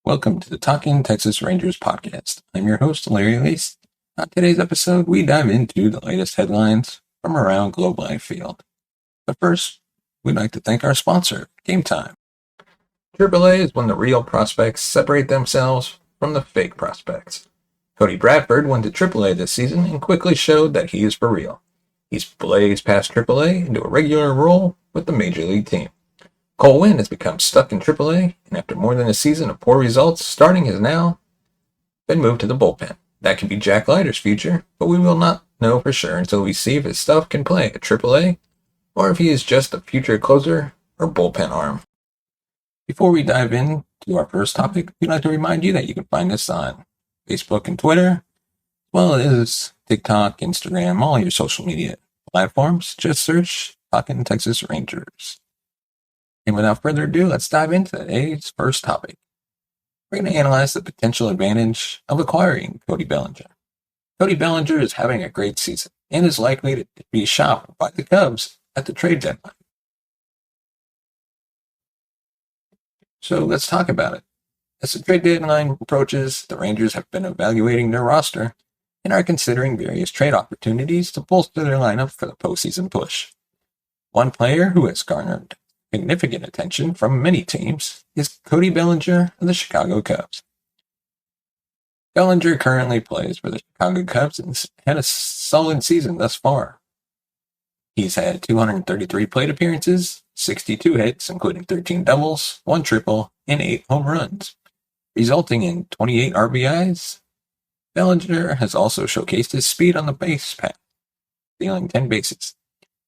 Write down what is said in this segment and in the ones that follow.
Welcome to the Talking Texas Rangers podcast. I'm your host, Larry Lace. On today's episode, we dive into the latest headlines from around Globe Life Field. But first, we'd like to thank our sponsor, Game Time. AAA is when the real prospects separate themselves from the fake prospects. Cody Bradford went to AAA this season and quickly showed that he is for real. He's blazed past AAA into a regular role with the Major League team. Cole Winn has become stuck in AAA, and after more than a season of poor results, starting has now been moved to the bullpen. That could be Jack Leiter's future, but we will not know for sure until we see if his stuff can play at AAA, or if he is just a future closer or bullpen arm. Before we dive into our first topic, we'd like to remind you that you can find us on Facebook and Twitter, as well as TikTok, Instagram, all your social media platforms. Just search Talking Texas Rangers. And without further ado, let's dive into today's first topic. We're going to analyze the potential advantage of acquiring Cody Bellinger. Cody Bellinger is having a great season and is likely to be shopped by the Cubs at the trade deadline. So let's talk about it. As the trade deadline approaches, the Rangers have been evaluating their roster and are considering various trade opportunities to bolster their lineup for the postseason push. One player who has garnered significant attention from many teams is Cody Bellinger of the Chicago Cubs. Bellinger currently plays for the Chicago Cubs and has had a solid season thus far. He's had 233 plate appearances, 62 hits, including 13 doubles, 1 triple, and 8 home runs, resulting in 28 RBIs. Bellinger has also showcased his speed on the base path, stealing 10 bases.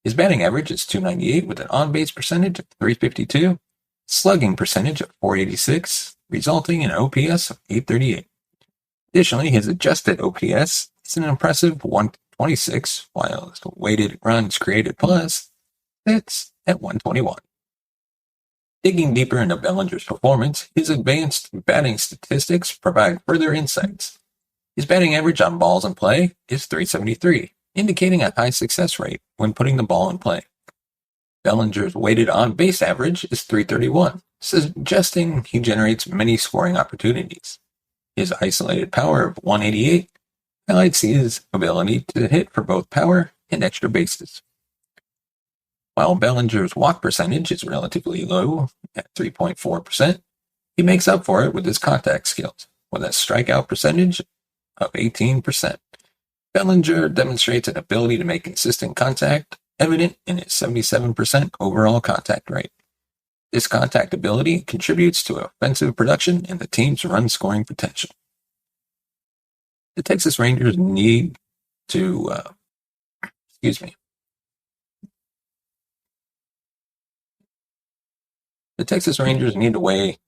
His batting average is .298 with an on-base percentage of .352, slugging percentage of .486, resulting in an OPS of .838. Additionally, his adjusted OPS is an impressive .126, while his weighted runs created plus sits at .121. Digging deeper into Bellinger's performance, his advanced batting statistics provide further insights. His batting average on balls in play is .373. Indicating a high success rate when putting the ball in play. Bellinger's weighted on-base average is .331, suggesting he generates many scoring opportunities. His isolated power of .188 highlights his ability to hit for both power and extra bases. While Bellinger's walk percentage is relatively low at 3.4%, he makes up for it with his contact skills, with a strikeout percentage of 18%. Bellinger demonstrates an ability to make consistent contact, evident in his 77% overall contact rate. This contact ability contributes to offensive production and the team's run-scoring potential. The Texas Rangers need to, The Texas Rangers need to weigh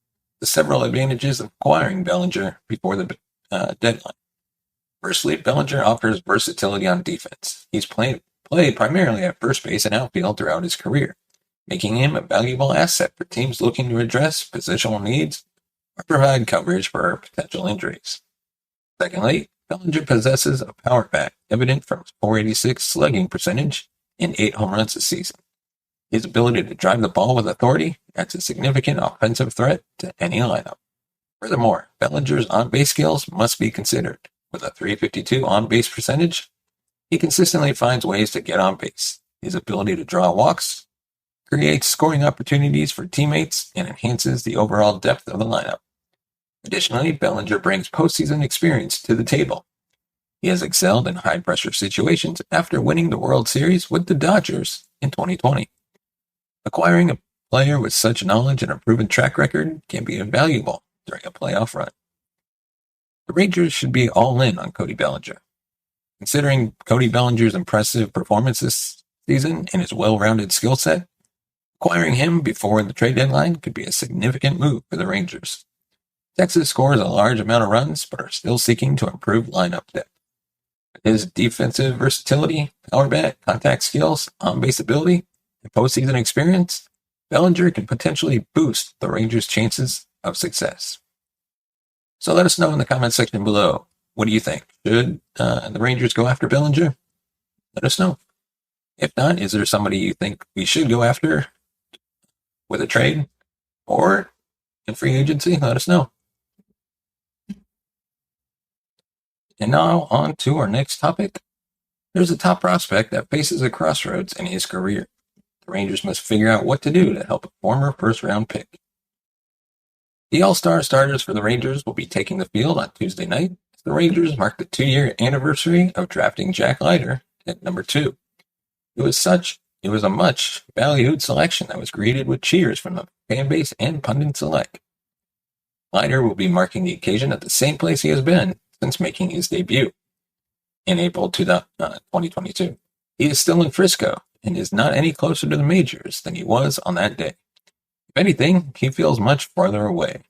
the several advantages of acquiring Bellinger before the deadline. Firstly, Bellinger offers versatility on defense. He's played primarily at first base and outfield throughout his career, making him a valuable asset for teams looking to address positional needs or provide coverage for potential injuries. Secondly, Bellinger possesses a power bat, evident from his .486 slugging percentage and 8 home runs this season. His ability to drive the ball with authority adds a significant offensive threat to any lineup. Furthermore, Bellinger's on-base skills must be considered. With a .352 on-base percentage, he consistently finds ways to get on base. His ability to draw walks creates scoring opportunities for teammates and enhances the overall depth of the lineup. Additionally, Bellinger brings postseason experience to the table. He has excelled in high-pressure situations after winning the World Series with the Dodgers in 2020. Acquiring a player with such knowledge and a proven track record can be invaluable during a playoff run. The Rangers should be all in on Cody Bellinger. Considering Cody Bellinger's impressive performance this season and his well-rounded skill set, acquiring him before the trade deadline could be a significant move for the Rangers. Texas scores a large amount of runs, but are still seeking to improve lineup depth. With his defensive versatility, power bat, contact skills, on-base ability, and postseason experience, Bellinger can potentially boost the Rangers' chances of success. So let us know in the comment section below. What do you think? Should the Rangers go after Bellinger? Let us know. If not, is there somebody you think we should go after with a trade or in free agency? Let us know. And now on to our next topic. There's a top prospect that faces a crossroads in his career. The Rangers must figure out what to do to help a former first-round pick. The All-Star starters for the Rangers will be taking the field on Tuesday night as the Rangers mark the 2-year anniversary of drafting Jack Leiter at number 2. It was a much valued selection that was greeted with cheers from the fan base and pundits alike. Leiter will be marking the occasion at the same place he has been since making his debut in April 2022. He is still in Frisco and is not any closer to the majors than he was on that day. If anything, he feels much farther away.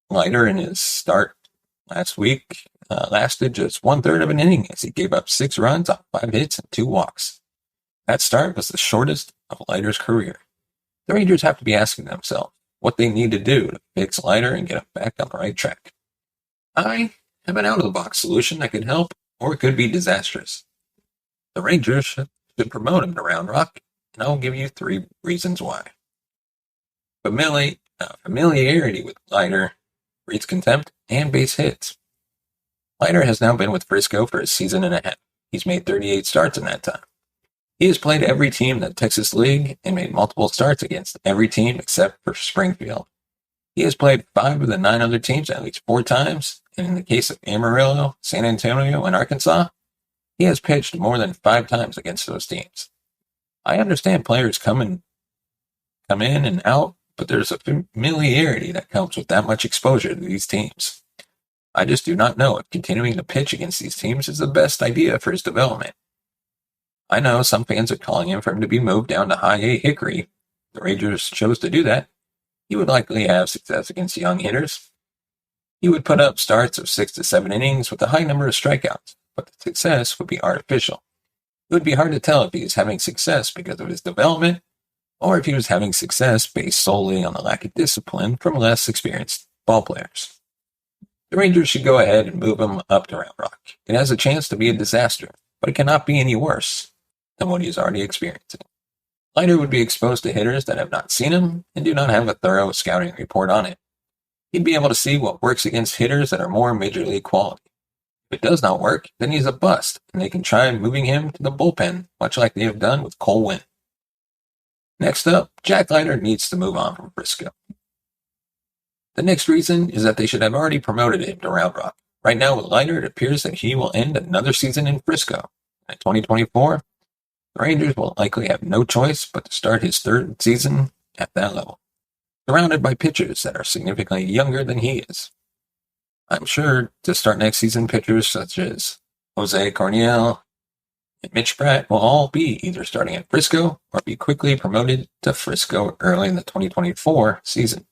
Leiter in his start last week lasted just 1/3 of an inning as he gave up 6 runs on 5 hits and 2 walks. That start was the shortest of Leiter's career. The Rangers have to be asking themselves what they need to do to fix Leiter and get him back on the right track. I have an out-of-the-box solution that could help, or it could be disastrous. The Rangers should promote him to Round Rock, and I will give you 3 reasons why. Familiarity with Leiter breeds contempt and base hits. Leiter has now been with Frisco for a season and a half. He's made 38 starts in that time. He has played every team in the Texas League and made multiple starts against every team except for Springfield. He has played 5 of the 9 other teams at least 4 times, and in the case of Amarillo, San Antonio, and Arkansas, he has pitched more than 5 times against those teams. I understand players come in and out, but there's a familiarity that comes with that much exposure to these teams. I just do not know if continuing to pitch against these teams is the best idea for his development. I know some fans are calling for him to be moved down to High A Hickory. If the Rangers chose to do that, he would likely have success against young hitters. He would put up starts of 6 to 7 innings with a high number of strikeouts, but the success would be artificial. It would be hard to tell if he is having success because of his development, or if he was having success based solely on the lack of discipline from less experienced ballplayers. The Rangers should go ahead and move him up to Round Rock. It has a chance to be a disaster, but it cannot be any worse than what he is already experiencing. Leiter would be exposed to hitters that have not seen him and do not have a thorough scouting report on it. He'd be able to see what works against hitters that are more major league quality. If it does not work, then he's a bust, and they can try moving him to the bullpen, much like they have done with Cole Winn. Next up, Jack Leiter needs to move on from Frisco. The next reason is that they should have already promoted him to Round Rock. Right now with Leiter, it appears that he will end another season in Frisco. In 2024, the Rangers will likely have no choice but to start his 3rd season at that level, surrounded by pitchers that are significantly younger than he is. I'm sure to start next season, pitchers such as Jose Corniel and Mitch Pratt will all be either starting at Frisco or be quickly promoted to Frisco early in the 2024 season.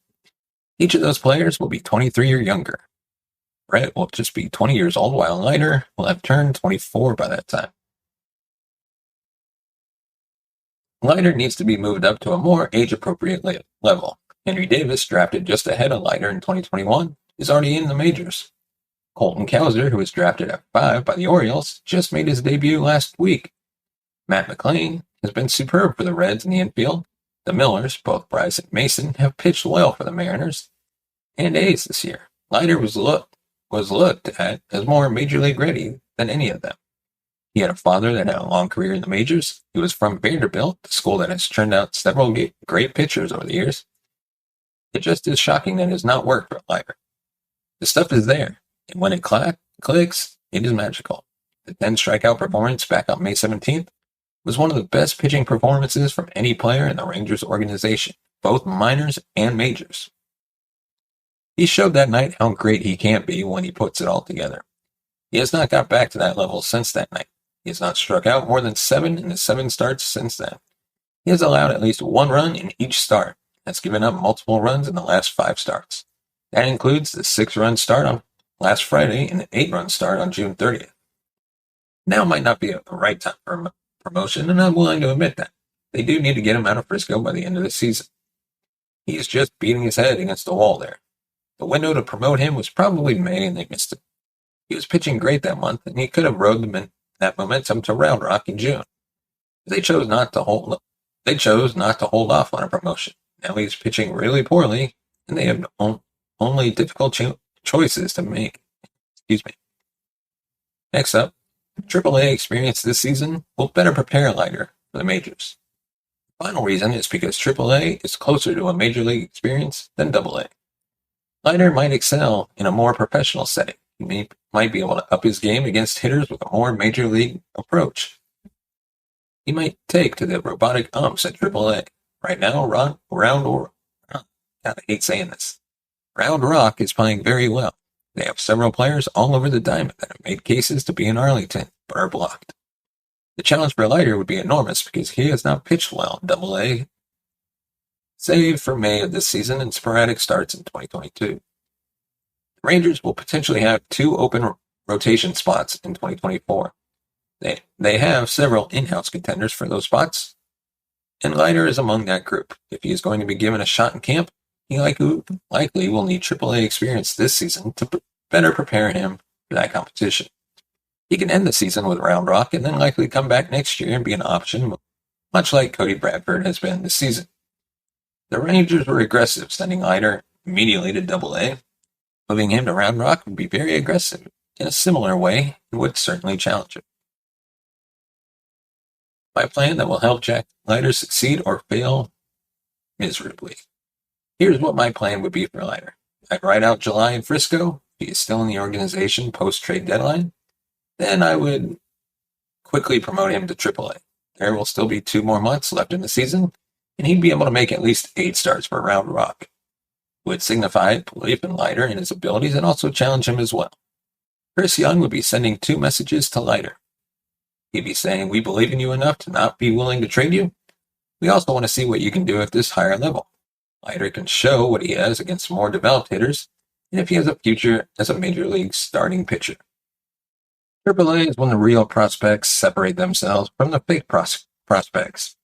Each of those players will be 23 or younger. Pratt will just be 20 years old, while Leiter will have turned 24 by that time. Leiter needs to be moved up to a more age-appropriate level. Henry Davis, drafted just ahead of Leiter in 2021, is already in the majors. Colton Cowser, who was drafted at 5 by the Orioles, just made his debut last week. Matt McLain has been superb for the Reds in the infield. The Millers, both Bryce and Mason, have pitched well for the Mariners and A's this year. Leiter was looked at as more major league ready than any of them. He had a father that had a long career in the majors. He was from Vanderbilt, the school that has turned out several great pitchers over the years. It just is shocking that it has not worked for Leiter. The stuff is there, and when it clicks, it is magical. The 10 strikeout performance back on May 17th was one of the best pitching performances from any player in the Rangers organization, both minors and majors. He showed that night how great he can be when he puts it all together. He has not got back to that level since that night. He has not struck out more than 7 in his 7 starts since then. He has allowed at least 1 run in each start, and has given up multiple runs in the last 5 starts. That includes the 6-run start on last Friday and an 8-run start on June 30th. Now might not be the right time for promotion, and I'm willing to admit that. They do need to get him out of Frisco by the end of the season. He is just beating his head against the wall there. The window to promote him was probably May, and they missed it. He was pitching great that month, and he could have rode that momentum to Round Rock in June. They chose not to hold off on a promotion. Now he's pitching really poorly, and they have only difficult choices to make. Next up, AAA experience this season will better prepare Leiter for the majors. The final reason is because AAA is closer to a major league experience than AA. Leiter might excel in a more professional setting. He might be able to up his game against hitters with a more major league approach. He might take to the robotic umps at AAA. Right now, I hate saying this. Round Rock is playing very well. They have several players all over the diamond that have made cases to be in Arlington, but are blocked. The challenge for Leiter would be enormous because he has not pitched well in AA, save for May of this season and sporadic starts in 2022. The Rangers will potentially have 2 open rotation spots in 2024. They have several in-house contenders for those spots, and Leiter is among that group. If he is going to be given a shot in camp, he likely will need AAA experience this season to better prepare him for that competition. He can end the season with Round Rock and then likely come back next year and be an option, much like Cody Bradford has been this season. The Rangers were aggressive, sending Leiter immediately to AA. Moving him to Round Rock would be very aggressive in a similar way and would certainly challenge him. My plan that will help Jack Leiter succeed or fail miserably. Here's what my plan would be for Leiter. I'd write out July in Frisco. If he is still in the organization post-trade deadline, then I would quickly promote him to AAA. There will still be 2 more months left in the season, and he'd be able to make at least 8 starts for Round Rock. It would signify belief in Leiter and his abilities and also challenge him as well. Chris Young would be sending 2 messages to Leiter. He'd be saying, "We believe in you enough to not be willing to trade you. We also want to see what you can do at this higher level." Leiter can show what he has against more developed hitters, and if he has a future as a major league starting pitcher. AAA is when the real prospects separate themselves from the fake prospects.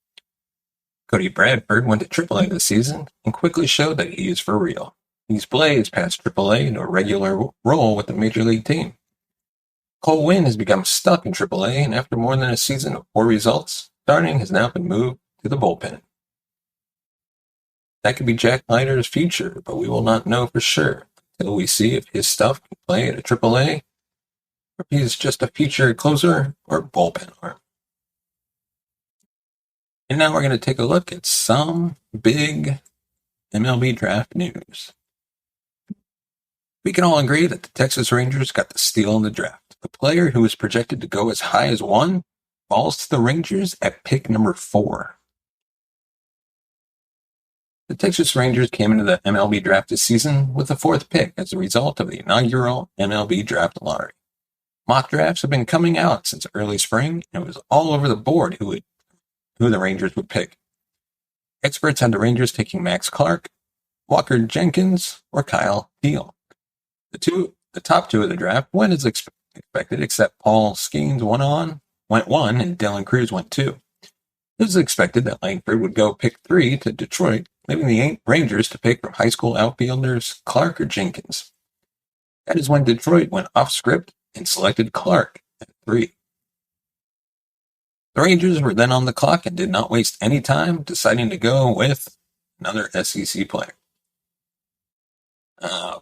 Cody Bradford went to AAA this season and quickly showed that he is for real. He's blazed past AAA into a regular role with the major league team. Cole Winn has become stuck in AAA, and after more than a season of poor results, starting has now been moved to the bullpen. That could be Jack Leiter's future, but we will not know for sure until we see if his stuff can play at a AAA, or if he's just a future closer or bullpen arm. And now we're going to take a look at some big MLB Draft news. We can all agree that the Texas Rangers got the steal in the draft. The player who was projected to go as high as 1 falls to the Rangers at pick number 4. The Texas Rangers came into the MLB Draft this season with the 4th pick as a result of the inaugural MLB Draft lottery. Mock drafts have been coming out since early spring, and it was all over the board who the Rangers would pick. Experts had the Rangers taking Max Clark, Walker Jenkins, or Kyle Deal. The top 2 of the draft went as expected, except Paul Skeens went 1, and Dylan Cruz went 2. It was expected that Langford would go pick 3 to Detroit, leaving the Rangers to pick from high school outfielders Clark or Jenkins. That is when Detroit went off script and selected Clark at 3. The Rangers were then on the clock and did not waste any time, deciding to go with another SEC player.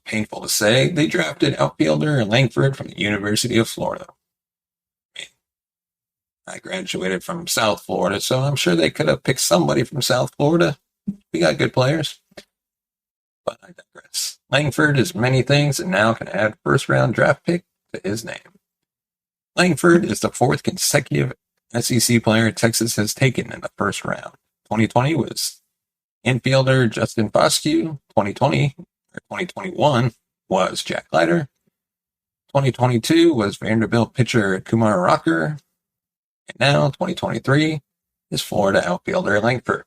Painful to say, they drafted outfielder Langford from the University of Florida. I graduated from South Florida, so I'm sure they could have picked somebody from South Florida. We got good players. But I digress. Langford is many things and now can add first-round draft pick to his name. Langford is the 4th consecutive SEC player Texas has taken in the first round. 2020 was infielder Justin Foscue. 2021 was Jack Leiter. 2022 was Vanderbilt pitcher Kumar Rocker. And now, 2023, is Florida outfielder Langford.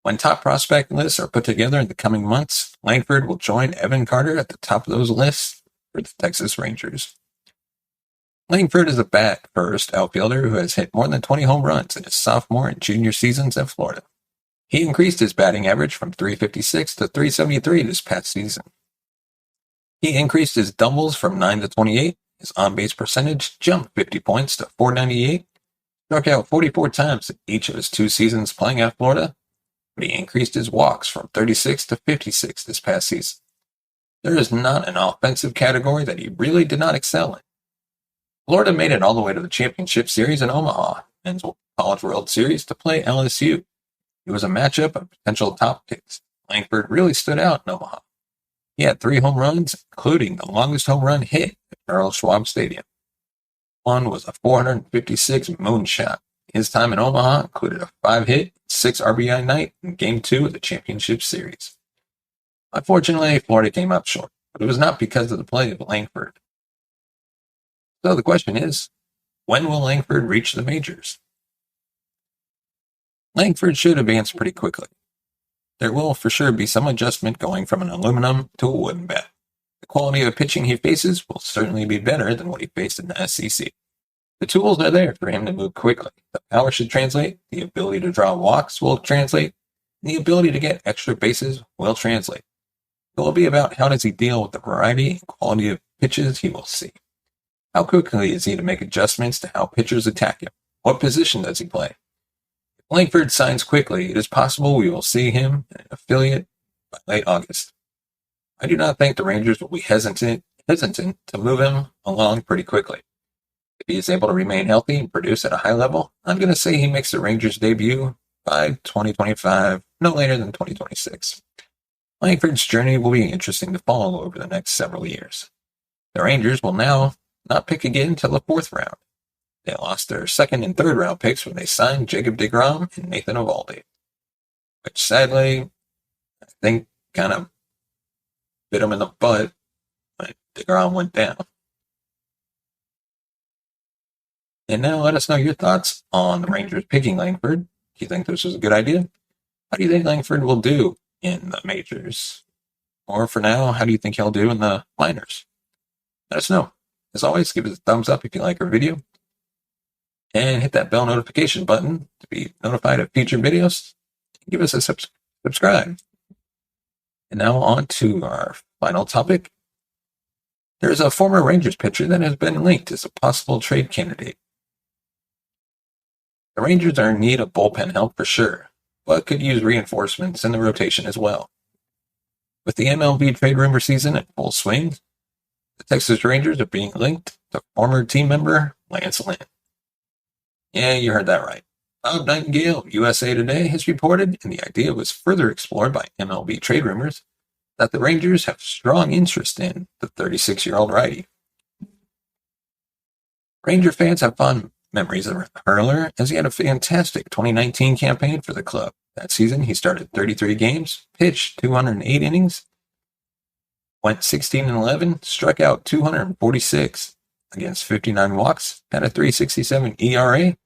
When top prospect lists are put together in the coming months, Langford will join Evan Carter at the top of those lists for the Texas Rangers. Langford is a bat-first outfielder who has hit more than 20 home runs in his sophomore and junior seasons at Florida. He increased his batting average from .356 to .373 this past season. He increased his doubles from 9 to 28. His on-base percentage jumped 50 points to .498. Struck out 44 times in each of his 2 seasons playing at Florida, but he increased his walks from 36 to 56 this past season. There is not an offensive category that he really did not excel in. Florida made it all the way to the championship series in Omaha, Men's College World Series, to play LSU. It was a matchup of potential top picks. Langford really stood out in Omaha. He had 3 home runs, including the longest home run hit at Charles Schwab Stadium. One was a 456 moonshot. His time in Omaha included a 5-hit, 6 RBI night in Game 2 of the championship series. Unfortunately, Florida came up short, but it was not because of the play of Langford. So the question is, when will Langford reach the majors? Langford should advance pretty quickly. There will for sure be some adjustment going from an aluminum to a wooden bat. The quality of pitching he faces will certainly be better than what he faced in the SEC. The tools are there for him to move quickly. The power should translate, the ability to draw walks will translate, and the ability to get extra bases will translate. It will be about how does he deal with the variety and quality of pitches he will see. How quickly is he to make adjustments to how pitchers attack him? What position does he play? If Langford signs quickly, it is possible we will see him in an affiliate by late August. I do not think the Rangers will be hesitant to move him along pretty quickly. If he is able to remain healthy and produce at a high level, I'm going to say he makes the Rangers' debut by 2025, no later than 2026. Langford's journey will be interesting to follow over the next several years. The Rangers will now not pick again until the 4th round. They lost their 2nd and 3rd round picks when they signed Jacob deGrom and Nathan Eovaldi, which sadly, I think kind of bit them in the butt when deGrom went down. And now let us know your thoughts on the Rangers picking Langford. Do you think this was a good idea? How do you think Langford will do in the majors? Or for now, how do you think he'll do in the minors? Let us know. As always, give us a thumbs up if you like our video. And hit that bell notification button to be notified of future videos. Give us a subscribe. And now on to our final topic. There's a former Rangers pitcher that has been linked as a possible trade candidate. The Rangers are in need of bullpen help for sure, but could use reinforcements in the rotation as well. With the MLB trade rumor season in full swing, the Texas Rangers are being linked to former team member Lance Lynn. Yeah, you heard that right. Bob Nightingale of USA Today has reported, and the idea was further explored by MLB trade rumors, that the Rangers have strong interest in the 36-year-old righty. Ranger fans have fond memories of Hurler, as he had a fantastic 2019 campaign for the club. That season, he started 33 games, pitched 208 innings, went 16-11, struck out 246 against 59 walks, had a 3.67 ERA,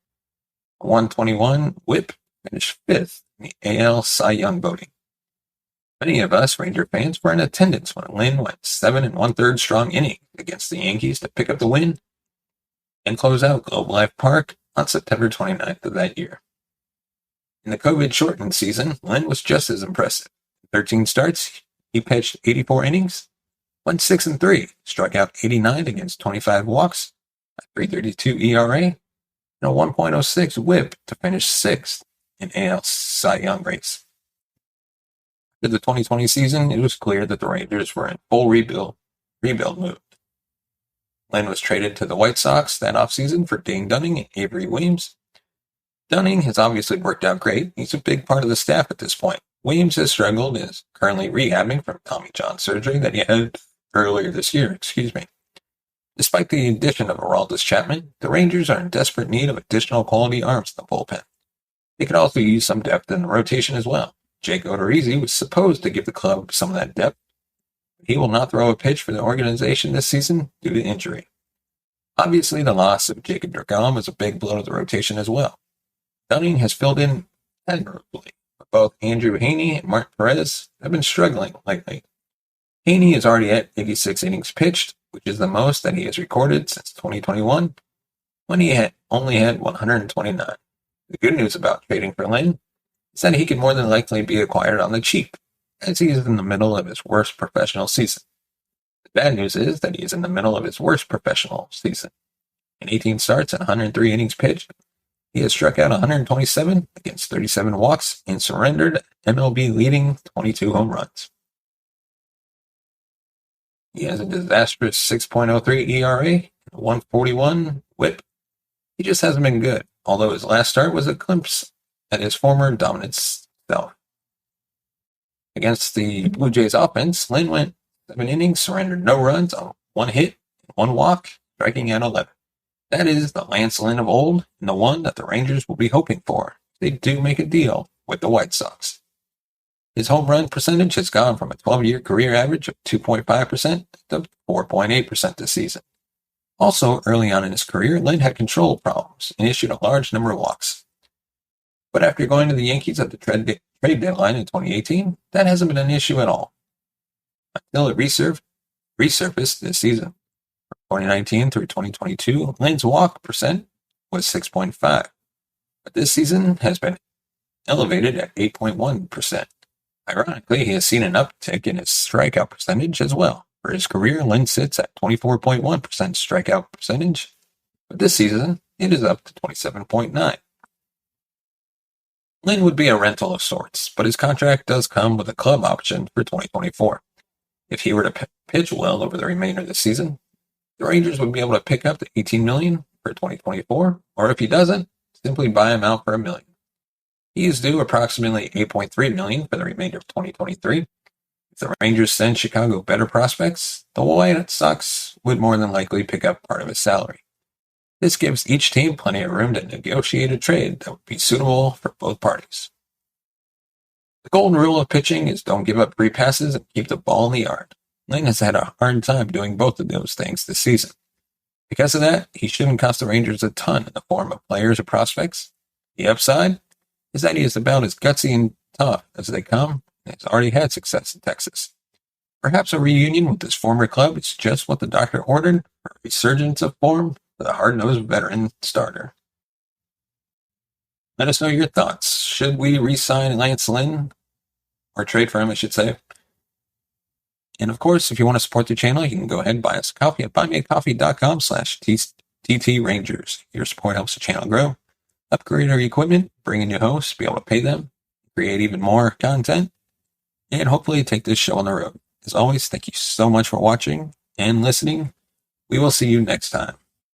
121 WHIP, finished 5th in the AL Cy Young voting. Many of us Ranger fans were in attendance when Lynn went 7 1/3 strong inning against the Yankees to pick up the win and close out Globe Life Park on September 29th of that year. In the COVID-shortened season, Lynn was just as impressive. In 13 starts, he pitched 84 innings, went 6-3, struck out 89 against 25 walks, a 3.32 ERA, and a 1.06 WHIP to finish 6th in AL Cy Young race. After the 2020 season, it was clear that the Rangers were in full rebuild mode. Lynn was traded to the White Sox that offseason for Dane Dunning and Avery Williams. Dunning has obviously worked out great. He's a big part of the staff at this point. Williams has struggled and is currently rehabbing from Tommy John surgery that he had earlier this year. Despite the addition of Aroldis Chapman, the Rangers are in desperate need of additional quality arms in the bullpen. They could also use some depth in the rotation as well. Jake Odorizzi was supposed to give the club some of that depth. He will not throw a pitch for the organization this season due to injury. Obviously, the loss of Jacob deGrom is a big blow to the rotation as well. Dunning has filled in admirably, but both Andrew Heaney and Mark Perez have been struggling lately. Heaney is already at 86 innings pitched, which is the most that he has recorded since 2021, when he had only had 129. The good news about trading for Lynn is that he could more than likely be acquired on the cheap, as he is in the middle of his worst professional season. The bad news is that he is in the middle of his worst professional season. In 18 starts and 103 innings pitched, he has struck out 127 against 37 walks and surrendered MLB leading 22 home runs. He has a disastrous 6.03 ERA and 141 whip. He just hasn't been good, although his last start was a glimpse at his former dominant self. Against the Blue Jays offense, Lynn went 7 innings, surrendered no runs on 1 hit, and 1 walk, striking out 11. That is the Lance Lynn of old, and the one that the Rangers will be hoping for if they do make a deal with the White Sox. His home run percentage has gone from a 12-year career average of 2.5% to 4.8% this season. Also, early on in his career, Lynn had control problems and issued a large number of walks. But after going to the Yankees at the trade deadline in 2018, that hasn't been an issue at all. Until it resurfaced this season. From 2019 through 2022, Lynn's walk percent was 6.5, but this season has been elevated at 8.1%. Ironically, he has seen an uptick in his strikeout percentage as well. For his career, Lynn sits at 24.1% strikeout percentage, but this season, it is up to 27.9%. Lynn would be a rental of sorts, but his contract does come with a club option for 2024. If he were to pitch well over the remainder of the season, the Rangers would be able to pick up the $18 million for 2024, or if he doesn't, simply buy him out for $1 million. He is due approximately $8.3 million for the remainder of 2023. If the Rangers send Chicago better prospects, the White Sox would more than likely pick up part of his salary. This gives each team plenty of room to negotiate a trade that would be suitable for both parties. The golden rule of pitching is don't give up free passes and keep the ball in the yard. Lynn has had a hard time doing both of those things this season. Because of that, he shouldn't cost the Rangers a ton in the form of players or prospects. The upside is that he is about as gutsy and tough as they come and has already had success in Texas. Perhaps a reunion with his former club is just what the doctor ordered for a resurgence of form for the hard-nosed veteran starter. Let us know your thoughts. Should we re-sign Lance Lynn? Or trade for him, I should say. And of course, if you want to support the channel, you can go ahead and buy us a coffee at buymeacoffee.com/TTRangers. Your support helps the channel grow. Upgrade our equipment, bring in new hosts, be able to pay them, create even more content, and hopefully take this show on the road. As always, thank you so much for watching and listening. We will see you next time.